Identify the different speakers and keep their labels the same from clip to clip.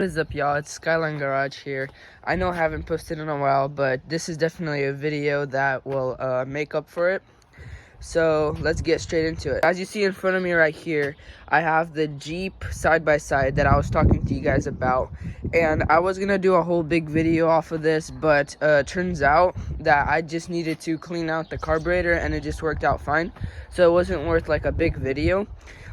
Speaker 1: What is up, y'all? It's Skyline Garage here. I know I haven't posted in a while, but this is definitely a video that will make up for it. So let's get straight into it. As you see in front of me right here, I have the Jeep side-by-side that I was talking to you guys about. And I was gonna do a whole big video off of this, but turns out that I just needed to clean out the carburetor and it just worked out fine. So it wasn't worth like a big video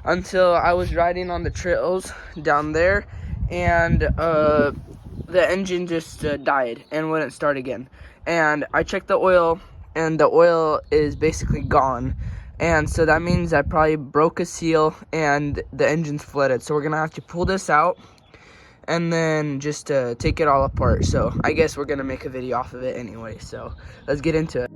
Speaker 1: until I was riding on the trails down there, and the engine just died and wouldn't start again. And I checked the oil, and the oil is basically gone, and so that means I probably broke a seal and the engine's flooded. So we're gonna have to pull this out and then just take it all apart. So I guess we're gonna make a video off of it anyway, so let's get into it.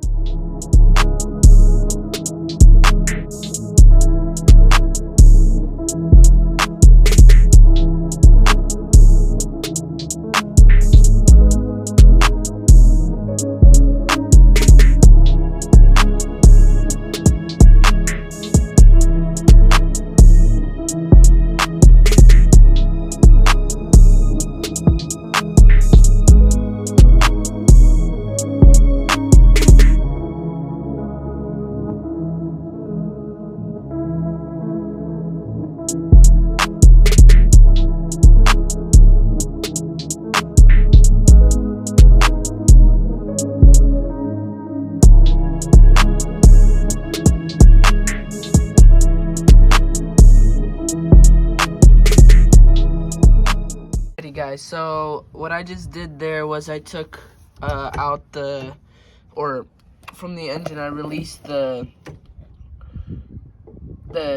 Speaker 1: Guys, so what I just did there was I took out from the engine, I released the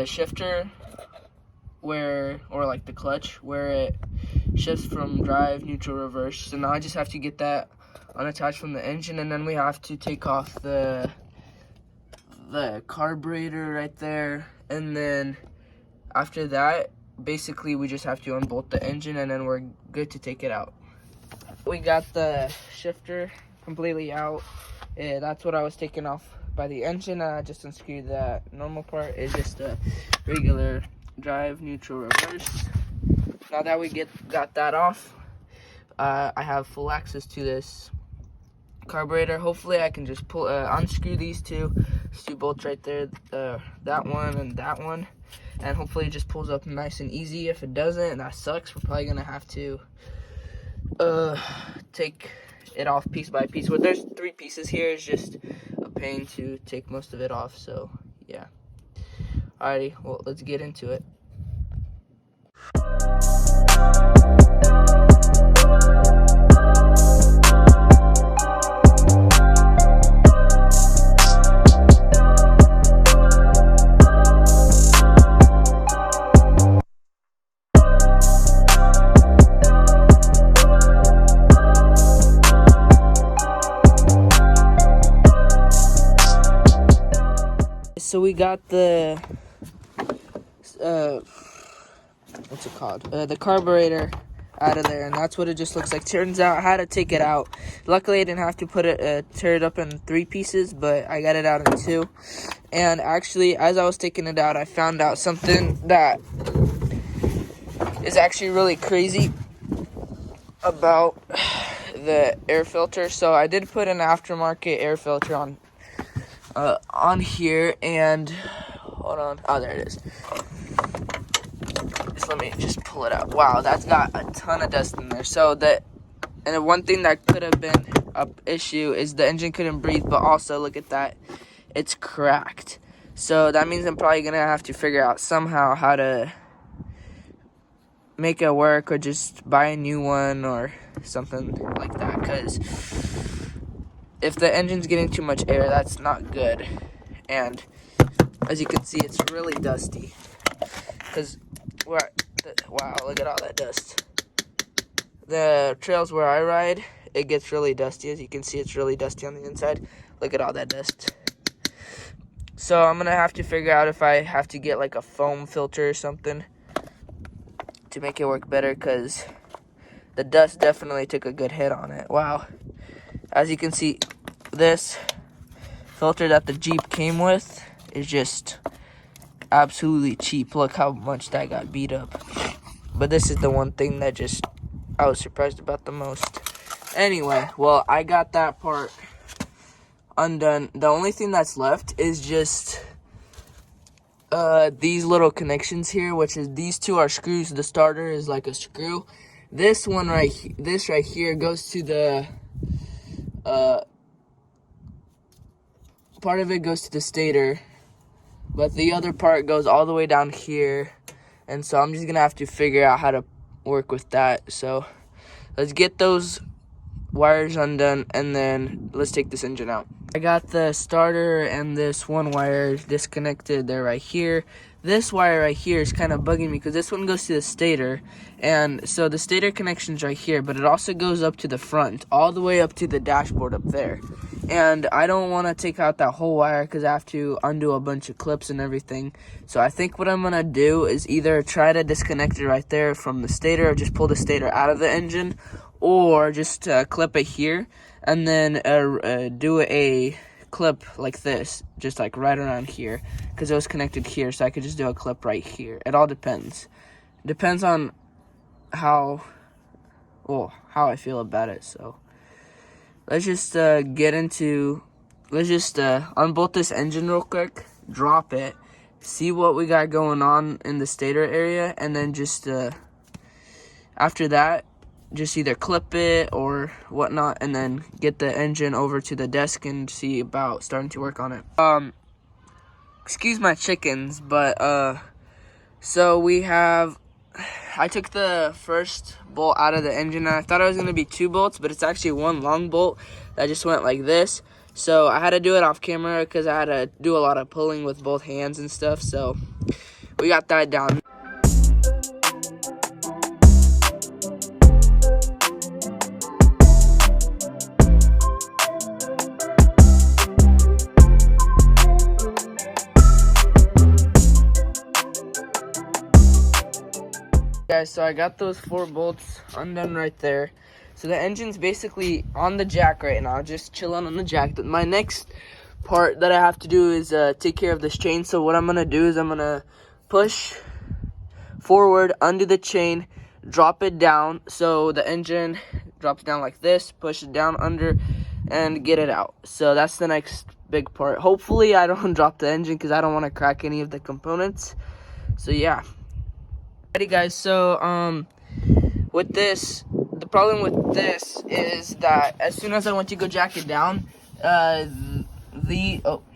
Speaker 1: shifter or like the clutch where it shifts from drive, neutral, reverse. So now I just have to get that unattached from the engine, and then we have to take off the carburetor right there, and then after that basically we just have to unbolt the engine and then we're good to take it out. We got the shifter completely out. That's what I was taking off by the engine. I just unscrewed that normal part. It's just a regular drive, neutral, reverse. Now that we got that off, I have full access to this carburetor. Hopefully I can just unscrew these two bolts right there, that one and that one, and hopefully it just pulls up nice and easy. If it doesn't, that sucks. We're probably gonna have to take it off piece by piece. Well, there's 3 pieces here. It's just a pain to take most of it off, so yeah. Alrighty, well, let's get into it. So we got the what's it called? The carburetor out of there, and that's what it just looks like. Turns out I had to take it out. Luckily I didn't have to tear it up in 3 pieces, but I got it out in 2. And actually, as I was taking it out, I found out something that is actually really crazy about the air filter. So I did put an aftermarket air filter on here, and hold on, oh, there it is. Just let me just pull it out. Wow, that's got a ton of dust in there. So and one thing that could have been an issue is the engine couldn't breathe, but also look at that, it's cracked. So that means I'm probably gonna have to figure out somehow how to make it work, or just buy a new one or something like that, because if the engine's getting too much air, that's not good. And as you can see, it's really dusty. Wow, look at all that dust. The trails where I ride, it gets really dusty. As you can see, it's really dusty on the inside. Look at all that dust. So I'm gonna have to figure out if I have to get like a foam filter or something to make it work better, because the dust definitely took a good hit on it. Wow. As you can see, this filter that the Jeep came with is just absolutely cheap. Look how much that got beat up. But this is the one thing that just I was surprised about the most. Anyway, well, I got that part undone. The only thing that's left is just these little connections here, which is these two are screws. The starter is like a screw. This one this right here goes to the part of it goes to the stator, but the other part goes all the way down here, and so I'm just gonna have to figure out how to work with that. So let's get those wires undone, and then let's take this engine out. I got the starter and this one wire disconnected. They're right here. This wire right here is kind of bugging me because this one goes to the stator, and so the stator connection's right here, but it also goes up to the front, all the way up to the dashboard up there. And I don't want to take out that whole wire because I have to undo a bunch of clips and everything. So I think what I'm going to do is either try to disconnect it right there from the stator, or just pull the stator out of the engine, or just clip it here, and then do a clip like this, just like right around here, because it was connected here, so I could just do a clip right here. It all depends on how I feel about it. So let's just unbolt this engine real quick, drop it, see what we got going on in the stator area, and then just after that, just either clip it or whatnot, and then get the engine over to the desk and see about starting to work on it. Excuse my chickens, but so I took the first bolt out of the engine, and I thought it was going to be 2 bolts, but it's actually one long bolt that just went like this. So I had to do it off camera because I had to do a lot of pulling with both hands and stuff. So we got that down. Guys, so I got those 4 bolts undone right there. So the engine's basically on the jack right now, just chilling on the jack. My next part that I have to do is take care of this chain. So what I'm gonna do is I'm gonna push forward, undo the chain, drop it down so the engine drops down like this, push it down under, and get it out. So that's the next big part. Hopefully I don't drop the engine because I don't want to crack any of the components. So yeah. Alrighty guys, so with this, the problem with this is that as soon as I went to go jack it down, oh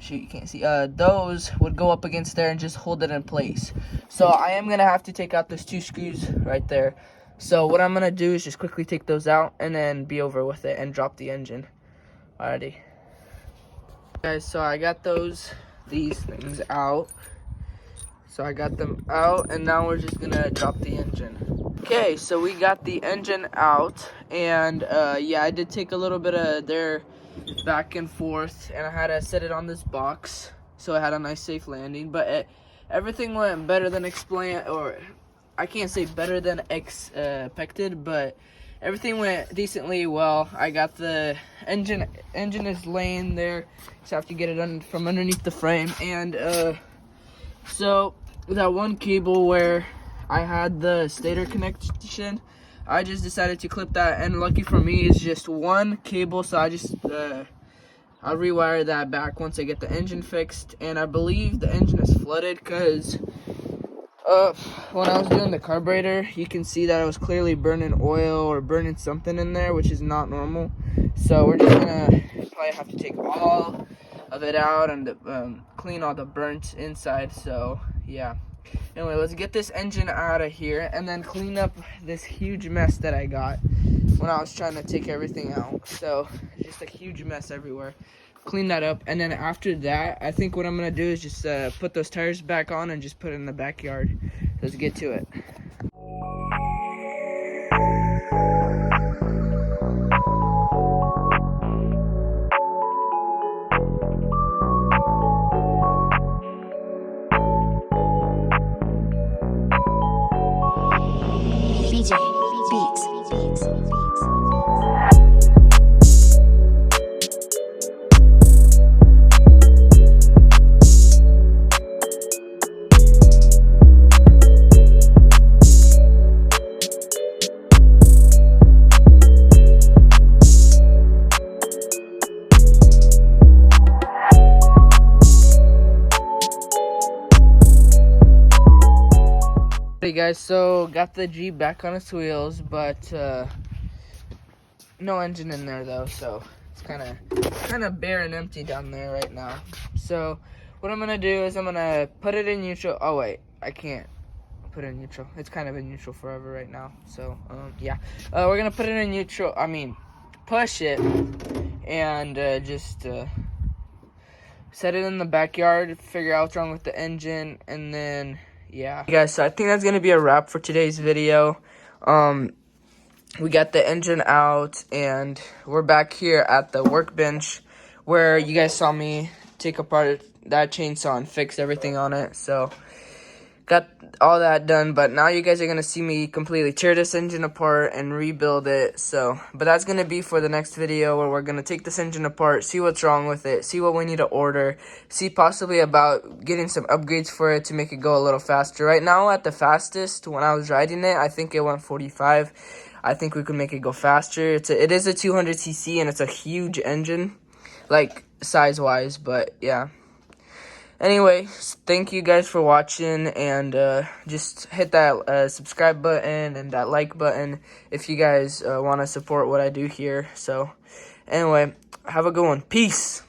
Speaker 1: shoot, you can't see, those would go up against there and just hold it in place. So I am gonna have to take out those 2 screws right there. So what I'm gonna do is just quickly take those out and then be over with it and drop the engine. Alrighty guys, so I got these things out. So I got them out, and now we're just gonna drop the engine. Okay, so we got the engine out, and yeah, I did take a little bit of their back and forth, and I had to set it on this box so it had a nice safe landing. But everything went better than I can't say better than expected, but everything went decently well. I got the engine is laying there, just have to get it from underneath the frame, and so that one cable where I had the stator connection, I just decided to clip that, and lucky for me it's just one cable, so I just I'll rewire that back once I get the engine fixed. And I believe the engine is flooded because when I was doing the carburetor, you can see that I was clearly burning oil or burning something in there, which is not normal. So we're just gonna probably have to take all of it out and clean all the burnt inside. So yeah, anyway, let's get this engine out of here and then clean up this huge mess that I got when I was trying to take everything out. So just a huge mess everywhere. Clean that up, and then after that, I think what I'm gonna do is just put those tires back on and just put it in the backyard. Let's get to it. Hey guys, so got the Jeep back on its wheels, but no engine in there though, so it's kind of bare and empty down there right now. So what I'm gonna do is I'm gonna put it in neutral. Oh wait, I can't put it in neutral. It's kind of in neutral forever right now. So yeah, we're gonna put it in neutral. I mean, push it and just set it in the backyard, figure out what's wrong with the engine, and then yeah. Hey guys, so I think that's gonna be a wrap for today's video. We got the engine out, and we're back here at the workbench where you guys saw me take apart that chainsaw and fix everything on it. So got all that done, but now you guys are gonna see me completely tear this engine apart and rebuild it. So but that's gonna be for the next video, where we're gonna take this engine apart, see what's wrong with it, see what we need to order, see possibly about getting some upgrades for it to make it go a little faster. Right now at the fastest, when I was riding it, I think it went 45. I think we could make it go faster. It is a 200cc and it's a huge engine, like size wise, but yeah. Anyway, thank you guys for watching, and just hit that subscribe button and that like button if you guys want to support what I do here. So anyway, have a good one. Peace.